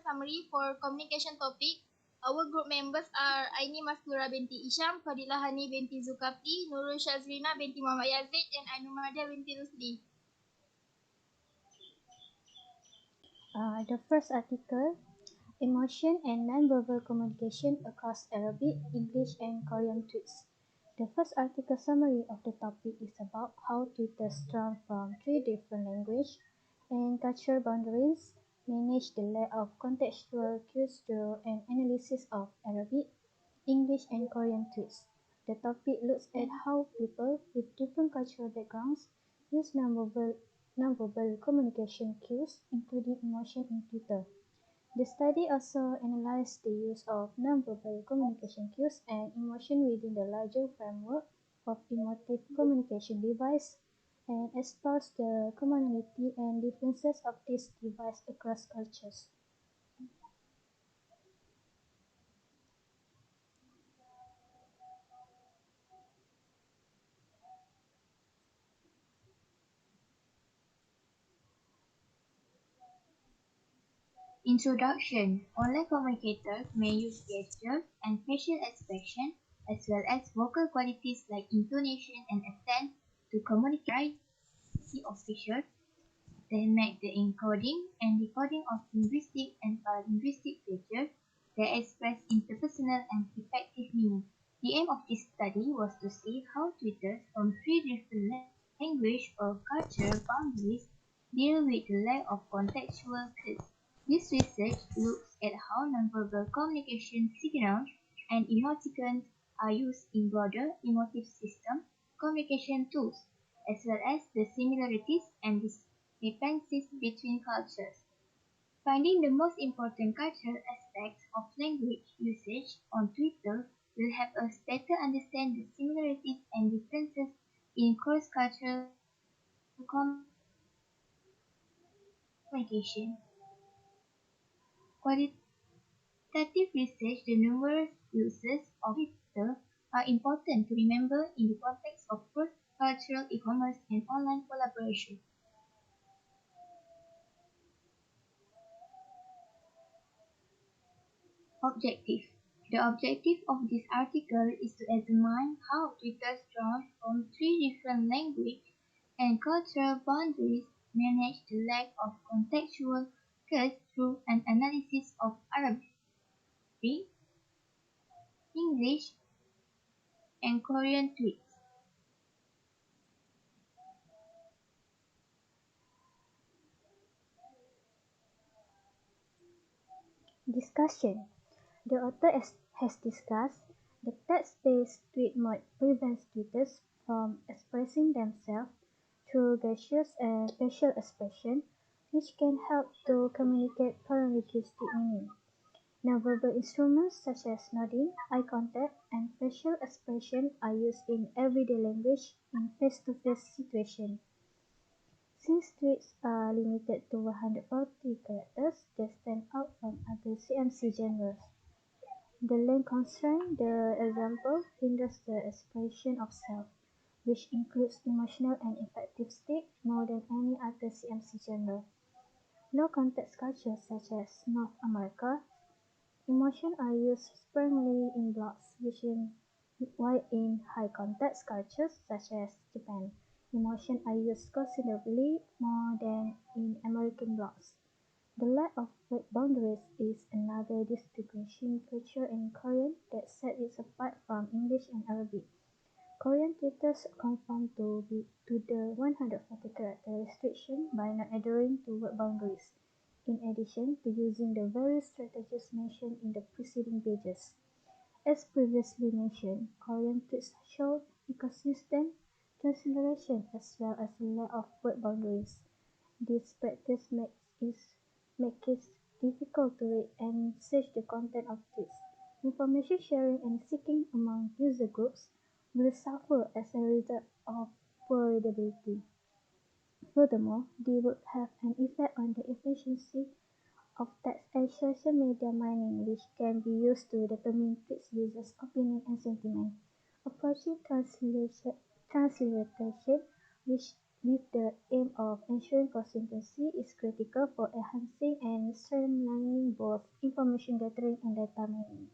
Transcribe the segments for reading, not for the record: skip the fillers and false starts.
Summary for communication topic. Our group members are AINI MASTURA binti ISHAM, FADILAH HANI binti ZULKAPLE, NURUL SYAZRINA binti Muhammad YAZID, and AINUL MARDHIAH binti RUSLI. The first article, Emotion and Non-Verbal Communication Across Arabic, English and Korean Tweets. The first article summary of the topic is about how tweeters drawn from three different language and cultural boundaries manage the lack of contextual cues through an analysis of Arabic, English and Korean tweets. The topic looks at how people with different cultural backgrounds use nonverbal communication cues, including emotion in Twitter. The study also analyzed the use of nonverbal communication cues and emotion within the larger framework of emotive communication devices and explores the commonality and differences of these devices across cultures. Introduction. Online communicators may use gestures and facial expression as well as vocal qualities like intonation and accent to communicate of features. They make the encoding and decoding of linguistic and paralinguistic features that express interpersonal and effective meaning. The aim of this study was to see how tweeters from three different language or cultural boundaries deal with the lack of contextual cues. This research looks at how nonverbal communication signals and emoticons are used in broader emotive system communication tools, as well as the similarities and discrepancies between cultures. Finding the most important cultural aspects of language usage on Twitter will help us better understand the similarities and differences in cross-cultural communication. Qualitative research, the numerous uses of Twitter are important to remember in the context of cross-cultural e-commerce and online collaboration. Objective. The objective of this article is to examine how Twitter's drawn from three different language and cultural boundaries manage the lack of contextual cues through an analysis of Arabic, English, and Korean tweets. Discussion. The author has discussed the text-based tweet mode prevents tweeters from expressing themselves through gestures and facial expression, which can help to communicate paralinguistic meaning. Nonverbal instruments such as nodding, eye contact, and facial expression are used in everyday language in face-to-face situations. Since tweets are limited to 140 characters, they stand out from other CMC genres. The length constraint, the example, hinders the expression of self, which includes emotional and affective state more than any other CMC genre. Low context cultures such as North America, emotions are used sparingly in blocks, while in high context cultures such as Japan, emotions are used considerably more than in American blocks. The lack of word boundaries is another distinguishing feature in Korean that sets it apart from English and Arabic. Korean tweeters conform to the 140 character restriction by not adhering to word boundaries, in addition to using the various strategies mentioned in the preceding pages. As previously mentioned, Korean tweets show inconsistent transliteration as well as a lack of word boundaries. This practice makes it difficult to read and search the content of tweets. Information sharing and seeking among user groups will suffer as a result of poor readability. Furthermore, they would have an effect on the efficiency of text and social media mining, which can be used to determine tweet users' opinion and sentiment. Approaching transliteration, which with the aim of ensuring consistency is critical for enhancing and streamlining both information gathering and data mining.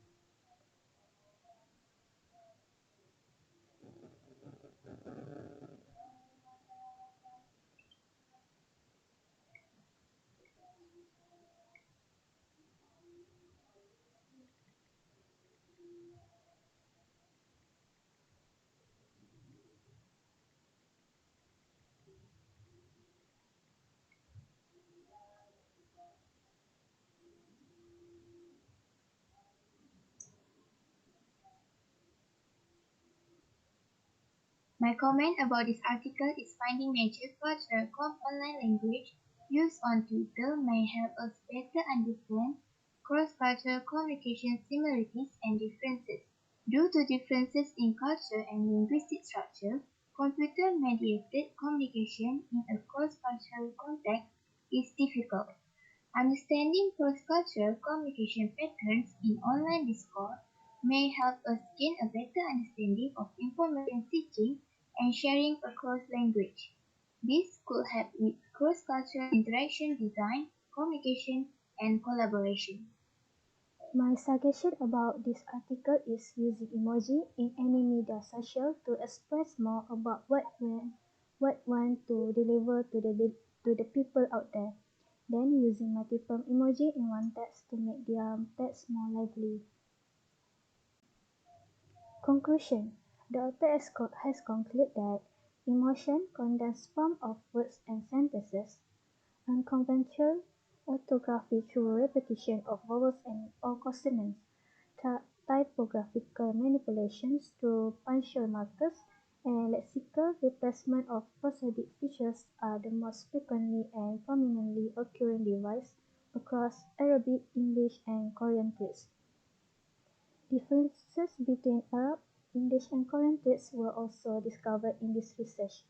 My comment about this article is finding major cultural online language used on Twitter may help us better understand cross-cultural communication similarities and differences. Due to differences in culture and linguistic structure, computer-mediated communication in a cross-cultural context is difficult. Understanding cross-cultural communication patterns in online discourse may help us gain a better understanding of information seeking and sharing across language. This could help with cross-cultural interaction design, communication, and collaboration. My suggestion about this article is using emoji in any media social to express more about what want to deliver to the people out there. Then using multiple emoji in one text to make their text more lively. Conclusion. The author has concluded that emotion, condensed form of words and sentences, unconventional orthography through repetition of vowels and or consonants, typographical manipulations through punctual markers, and lexical replacement of prosodic features are the most frequently and prominently occurring devices across Arabic, English, and Korean tweets. Differences between Arab, English, and Korean tweets were also discovered in this research.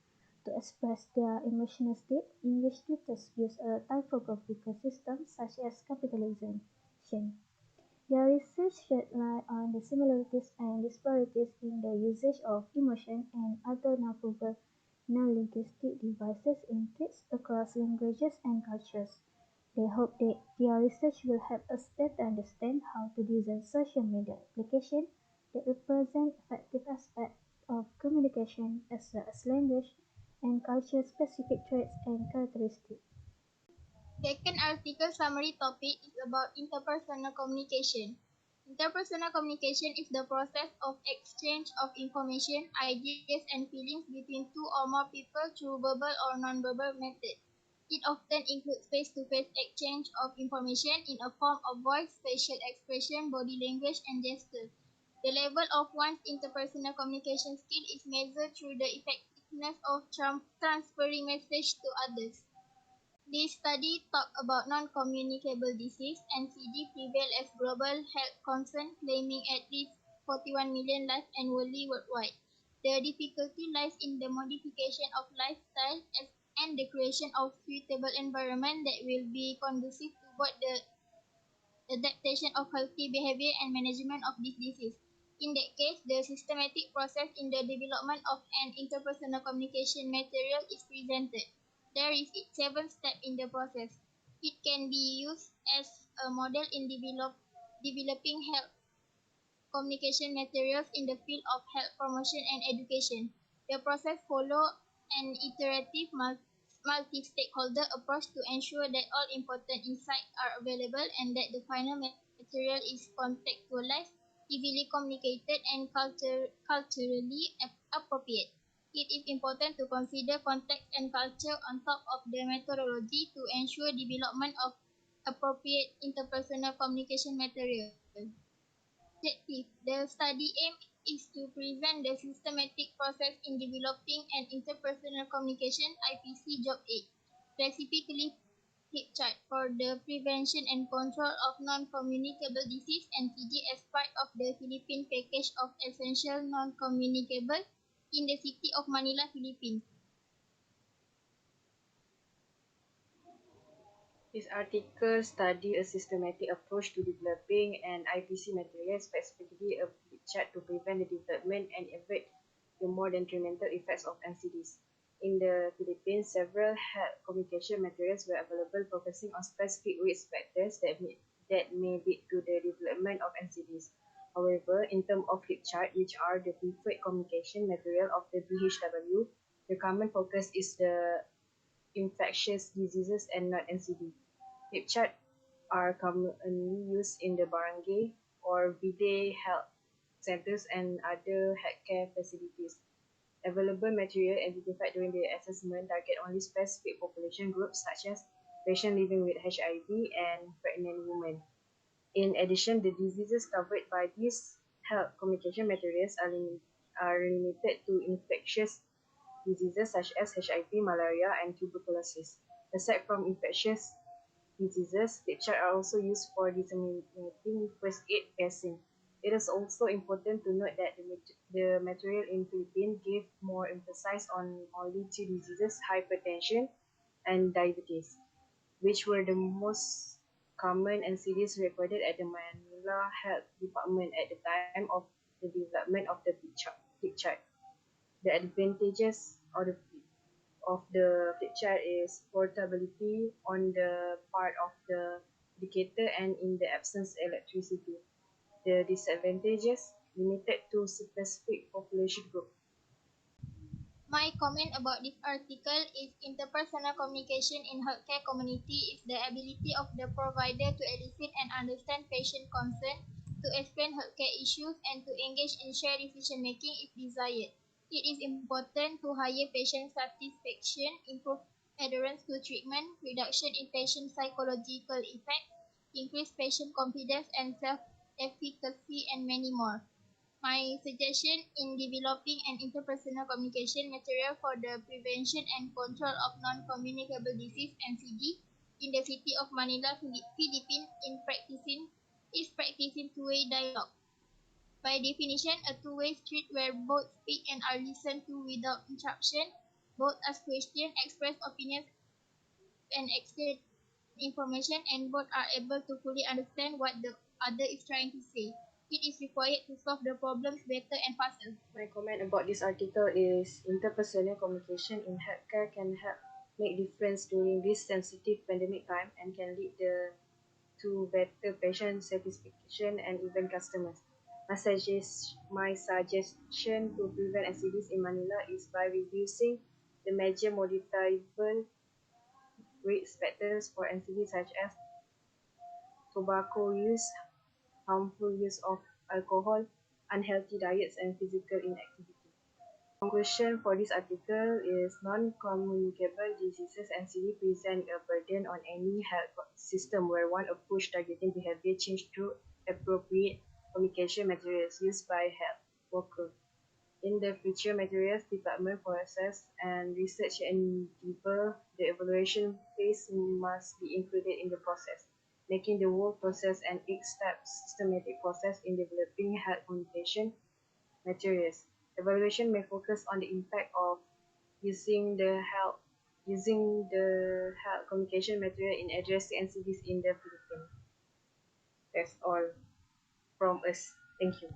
To express their emotional state, English tweeters use a typographical system such as capitalization. Their research shed light on the similarities and disparities in the usage of emotion and other nonverbal non-linguistic devices in tweets across languages and cultures. They hope that their research will help us better understand how to design social media applications that represent effective aspects of communication as well as language and culture-specific traits and characteristics. Second article summary topic is about interpersonal communication. Interpersonal communication is the process of exchange of information, ideas, and feelings between two or more people through verbal or non-verbal methods. It often includes face-to-face exchange of information in a form of voice, facial expression, body language, and gestures. The level of one's interpersonal communication skill is measured through the effectiveness of transferring message to others. This study talked about non-communicable disease (NCD) prevail as global health concern, claiming at least 41 million lives annually worldwide. The difficulty lies in the modification of lifestyle and the creation of suitable environment that will be conducive toward the adaptation of healthy behavior and management of this disease. In that case, the systematic process in the development of an interpersonal communication material is presented. There is 7 steps in the process. It can be used as a model in developing health communication materials in the field of health promotion and education. The process follows an iterative multi-stakeholder approach to ensure that all important insights are available and that the final material is contextualized, easily communicated, and culturally appropriate. It is important to consider context and culture on top of the methodology to ensure development of appropriate interpersonal communication material. Objective: the study aim is to present the systematic process in developing an interpersonal communication (IPC) Job 8, specifically flip chart for the prevention and control of non-communicable disease (NCD) as part of the Philippine package of essential non-communicable in the city of Manila, Philippines. This article studied a systematic approach to developing an IPC material, specifically a flip chart to prevent the development and avert the more detrimental effects of NCDs. In the Philippines, several health communication materials were available focusing on specific risk factors that may lead to the development of NCDs. However, in terms of flip chart, which are the preferred communication material of the BHW, the common focus is the infectious diseases and not NCD. Flip chart are commonly used in the barangay or village health centers and other healthcare facilities. Available material identified during the assessment target only specific population groups such as patients living with HIV and pregnant women. In addition, the diseases covered by these health communication materials are limited to infectious diseases such as HIV, malaria, and tuberculosis. Aside from infectious diseases, pictures are also used for disseminating first aid vaccine. It is also important to note that the material in Philippines gave more emphasis on only two diseases, hypertension and diabetes, which were the most common NCDs recorded at the Manila Health Department at the time of the development of the flip chart. The advantages of the flip chart is portability on the part of the indicator and in the absence of electricity. The disadvantages limited to specific population group. My comment about this article is interpersonal communication in healthcare community is the ability of the provider to elicit and understand patient concern, to explain healthcare issues, and to engage in shared decision making if desired. It is important to higher patient satisfaction, improve adherence to treatment, reduction in patient psychological effects, increase patient confidence and self-efficacy, and many more. My suggestion in developing an interpersonal communication material for the prevention and control of non-communicable disease (NCD) in the city of Manila, Philippines, is practicing two-way dialogue. By definition, a two-way street where both speak and are listened to without interruption, both ask questions, express opinions, and exchange information, and both are able to fully understand what the other is trying to say. It is required to solve the problems better and faster. My comment about this article is interpersonal communication in healthcare can help make difference during this sensitive pandemic time and can lead to better patient satisfaction and even customers. My suggestion to prevent NCDs in Manila is by reducing the major modifiable risk factors for NCDs such as tobacco use, harmful use of alcohol, unhealthy diets, and physical inactivity. Conclusion for this article is non-communicable diseases NCD present a burden on any health system where one approach targeting behavior change through appropriate communication materials used by health workers. In the future materials development process and research endeavor, the evaluation phase must be included in the process, making the whole process an 8-step systematic process in developing health communication materials. Evaluation may focus on the impact of using the health communication material in addressing NCDs in the Philippines. That's all from us. Thank you.